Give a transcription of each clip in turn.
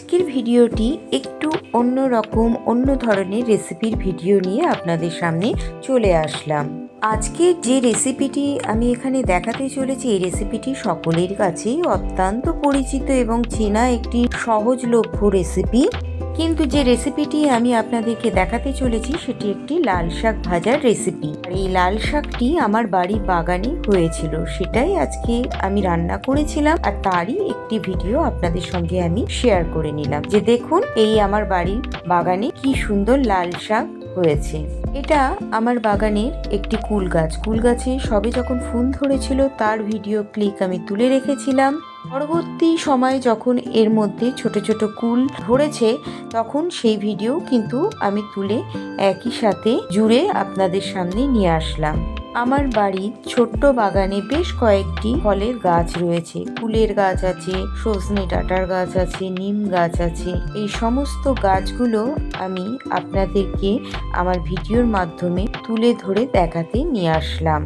আজকের ভিডিওটি একটু অন্য রকম অন্য ধরনের রেসিপির ভিডিও নিয়ে আপনাদের সামনে চলে আসলাম। আজকের যে রেসিপিটি আমি এখানে দেখাতে চলেছি, এই রেসিপিটি সকলের কাছেই অত্যন্ত পরিচিত এবং চেনা একটি সহজলভ্য রেসিপি। কিন্তু যে রেসিপিটি আমি আপনাদেরকে দেখাতে চলেছি সেটি একটি লাল শাক ভাজার রেসিপি। আর এই লাল শাকটি আমার বাড়ির বাগানে হয়েছিল, সেটাই আজকে আমি রান্না করেছিলাম আর তারই একটি ভিডিও আপনাদের সঙ্গে আমি শেয়ার করে নিলাম। যে দেখুন, এই আমার বাড়ির বাগানে কি সুন্দর লাল শাক হয়েছে। এটা আমার বাগানের একটি কুল গাছ। কুল গাছে সবে যখন ফুল ধরেছিল তার ভিডিও ক্লিপ আমি তুলে রেখেছিলাম। পরবর্তী সময়ে যখন এর মধ্যে ছোট ছোট কুল ধরেছে তখন সেই ভিডিও কিন্তু আমি তুলে একই সাথে জুড়ে আপনাদের সামনে নিয়ে আসলাম। আমার বাড়ির ছোট্ট বাগানে বেশ কয়েকটি ফলের গাছ রয়েছে। কুলের গাছ আছে, সজনে ডাঁটার গাছ আছে, নিম গাছ আছে। এই সমস্ত গাছগুলো আমি আপনাদেরকে আমার ভিডিওর মাধ্যমে তুলে ধরে দেখাতে নিয়ে আসলাম।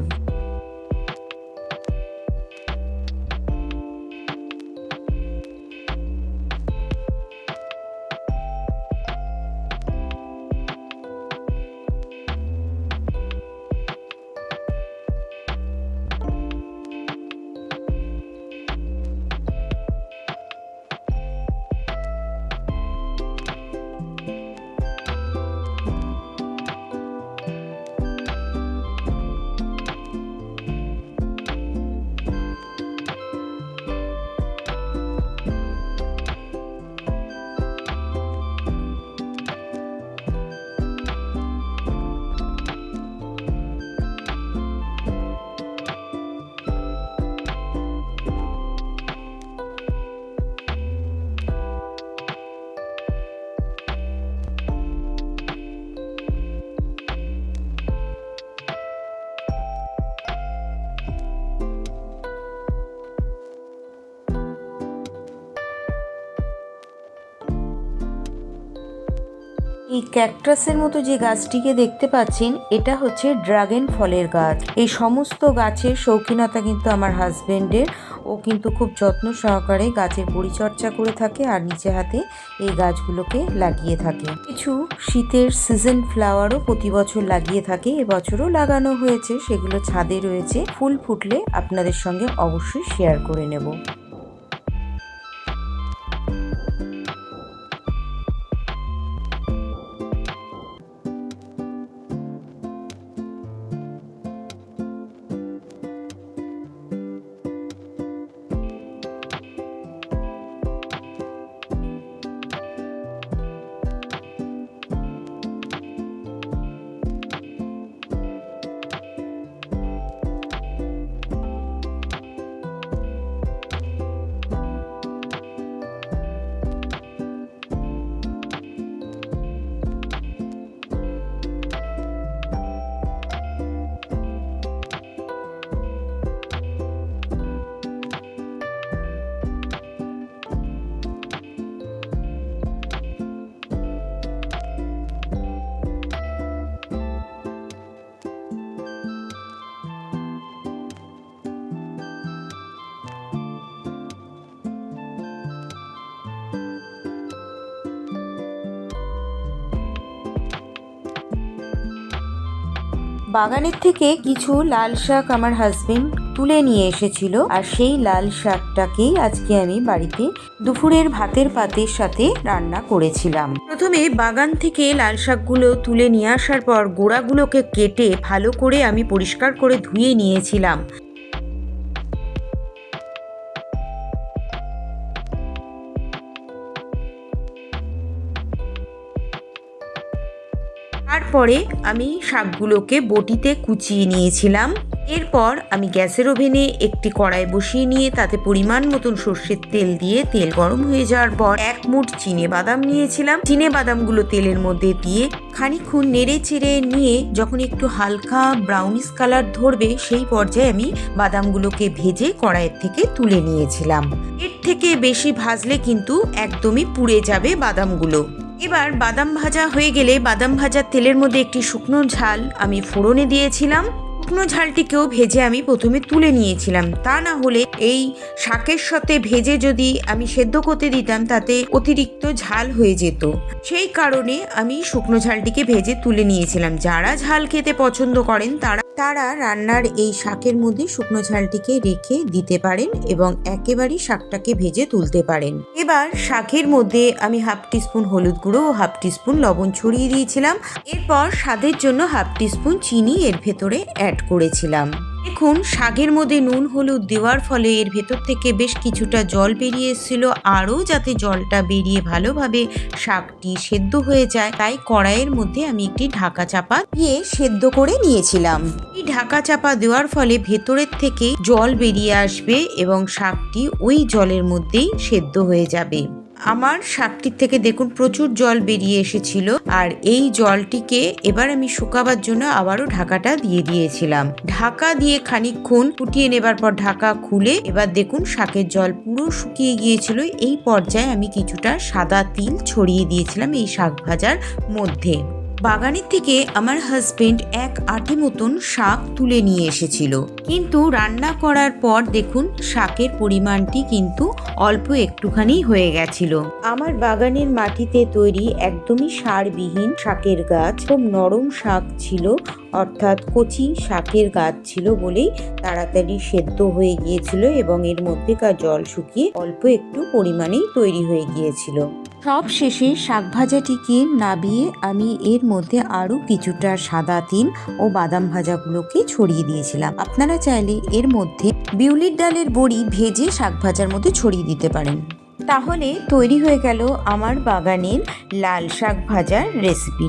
এই ক্যাকটাসের মতো যে গাছটিকে দেখতে পাচ্ছেন, এটা হচ্ছে ড্রাগন ফলের গাছ। এই সমস্ত গাছের শৌখিনতা কিন্তু আমার হাজবেন্ডের। ও কিন্তু খুব যত্ন সহকারে গাছের পরিচর্যা করে থাকে আর নিচে হাতে এই গাছগুলোকে লাগিয়ে থাকে। কিছু শীতের সিজন ফ্লাওয়ারও প্রতি বছর লাগিয়ে থাকে, এবছরও লাগানো হয়েছে, সেগুলো ছাদে রয়েছে। ফুল ফুটলে আপনাদের সঙ্গে অবশ্যই শেয়ার করে নেব। বাগানের থেকে কিছু লাল শাক আমার হাজবেন্ড তুলে নিয়ে এসেছিল, আর সেই লাল শাকটাকেই আজকে আমি বাড়িতে দুপুরের ভাতের পাতের সাথে রান্না করেছিলাম। প্রথমে বাগান থেকে লাল শাকগুলো তুলে নিয়ে আসার পর গোড়াগুলোকে কেটে ভালো করে আমি পরিষ্কার করে ধুয়ে নিয়েছিলাম। তারপরে আমি শাকগুলোকে বটিতে কুচিয়ে নিয়েছিলাম। এরপর আমি গ্যাসের ওভেনে একটি কড়াই বসিয়ে নিয়ে তাতে পরিমাণ মতন সর্ষের তেল দিয়ে তেল গরম হয়ে যাওয়ার পর এক মুঠ চিনে বাদাম নিয়েছিলাম। চিনে বাদামগুলো তেলের মধ্যে দিয়ে খানিকক্ষণ নেড়ে চেড়ে নিয়ে যখন একটু হালকা ব্রাউনিশ কালার ধরবে সেই পর্যায়ে আমি বাদামগুলোকে ভেজে কড়াইয়ের থেকে তুলে নিয়েছিলাম। এর থেকে বেশি ভাজলে কিন্তু একদমই পুড়ে যাবে বাদামগুলো। এবার বাদাম ভাজা হয়ে গেলে বাদাম ভাজার তেলের মধ্যে একটি শুকনো ঝাল আমি ফোড়নে দিয়েছিলাম। শুকনো ঝালটিকেও ভেজে আমি প্রথমে তুলে নিয়েছিলাম, তা না হলে এই শাকের সাথে ভেজে যদি আমি সেদ্ধ করতে দিতাম তাতে অতিরিক্ত ঝাল হয়ে যেত। সেই কারণে আমি শুকনো ঝালটিকে ভেজে তুলে নিয়েছিলাম। যারা ঝাল খেতে পছন্দ করেন তারা রান্নার এই শাকের মধ্যে শুকনো ঝালটিকে রেখে দিতে পারেন এবং একেবারেই শাকটাকে ভেজে তুলতে পারেন। এবার শাকের মধ্যে আমি 1/2 টিস্পুন হলুদ গুঁড়ো ও 1/2 টিস্পুন লবণ ছড়িয়ে দিয়েছিলাম। এরপর স্বাদের জন্য 1/2 টিস্পুন চিনি এর ভেতরে অ্যাড করেছিলাম। দেখুন, শাকের মধ্যে নুন হলুদ দেওয়ার ফলে এর ভেতর থেকে বেশ কিছুটা জল বেরিয়ে এসেছিল। আরও যাতে জলটা বেরিয়ে ভালোভাবে শাকটি সেদ্ধ হয়ে যায়, তাই কড়াইয়ের মধ্যে আমি একটি ঢাকা চাপা দিয়ে সেদ্ধ করে নিয়েছিলাম। এই ঢাকা চাপা দেওয়ার ফলে ভেতরের থেকে জল বেরিয়ে আসবে এবং শাকটি ওই জলের মধ্যেই সেদ্ধ হয়ে যাবে। আমার শাকটির থেকে দেখুন প্রচুর জল বেরিয়ে এসেছিল, আর এই জলটিকে এবার আমি শুকাবার জন্য আবারও ঢাকাটা দিয়ে দিয়েছিলাম। ঢাকা দিয়ে খানিকক্ষণ ফুটিয়ে নেবার পর ঢাকা খুলে এবার দেখুন শাকের জল পুরো শুকিয়ে গিয়েছিল। এই পর্যায়ে আমি কিছুটা সাদা তিল ছড়িয়ে দিয়েছিলাম এই শাক ভাজার মধ্যে। বাগানের থেকে আমার হাজবেন্ড 1 আঁটি মতন শাক তুলে নিয়ে এসেছিল, কিন্তু রান্না করার পর দেখুন শাকের পরিমাণটি কিন্তু অল্প একটুখানি হয়ে গেছিল। আমার বাগানের মাটিতে তৈরি একদমই সারবিহীন শাকের গাছ, খুব নরম শাক ছিল, অর্থাৎ কচি শাকের গাছ ছিল বলেই তাড়াতাড়ি সেদ্ধ হয়ে গিয়েছিল এবং এর মধ্যেকার জল শুকিয়ে অল্প একটু পরিমাণেই তৈরি হয়ে গিয়েছিল। সব শেষে শাক ভাজাটিকে নাবিয়ে আমি এর মধ্যে আরও কিছুটা সাদা তিল ও বাদাম ভাজাগুলোকে ছড়িয়ে দিয়েছিলাম। আপনারা চাইলে এর মধ্যে বিউলির ডালের বড়ি ভেজে শাক ভাজার মধ্যে ছড়িয়ে দিতে পারেন। তাহলে তৈরি হয়ে গেল আমার বাগানের লাল শাক ভাজার রেসিপি।